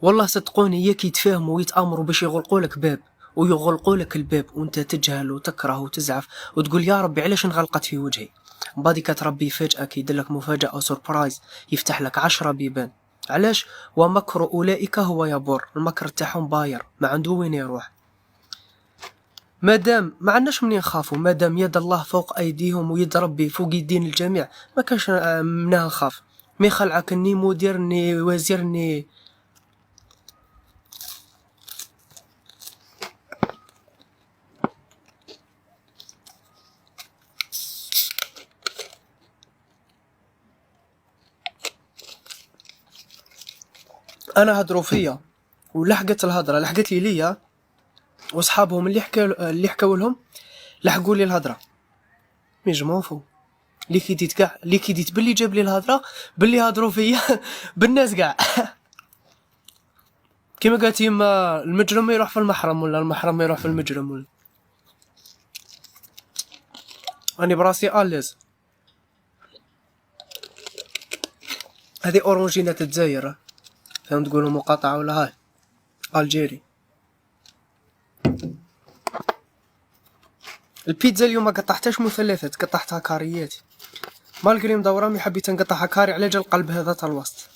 والله صدقوني ياك يتفاهموا ويتآمروا باش يغلقوا لك باب ويغلقوا لك الباب وانت تجهل وتكره وتزعف وتقول يا ربي علاش انغلقت في وجهي. من بعد كتربي فجأة كيدير لك مفاجأة سوربرايز يفتح لك 10 بيبان. علاش؟ ومكر اولئك هو يبور، المكر تاعهم باير ما عنده وين يروح. مادام ما عندناش من يخافوا، مادام يد الله فوق ايديهم ويد ربي فوق يدين الجميع ما كانش منها نخاف. مي خلعك ني مدير ني وزير ني. انا هضروا فيا ولحقت الهضره، لحقت لي ليا وصحابهم اللي حكاو لهم لحقوا لي الهضره. مي جمونفو اللي كيديت كاع اللي كيديت باللي جاب لي الهضره باللي هضروا فيا بالناس كاع. كيما قالت يما المجرم يروح في المحرم ولا المحرم يروح في المجرم ولا. راني براسي اليز. هذه اورنجينة الجزائر، فهم تقولوا مقاطعه ولا هاي الجيري. البيتزا اليوم ما قطعتهاش مثلثات، قطعتها كاريات. مالغري مدورة مي حبيت نقطعها كاري على جال القلب هذا تاع الوسط.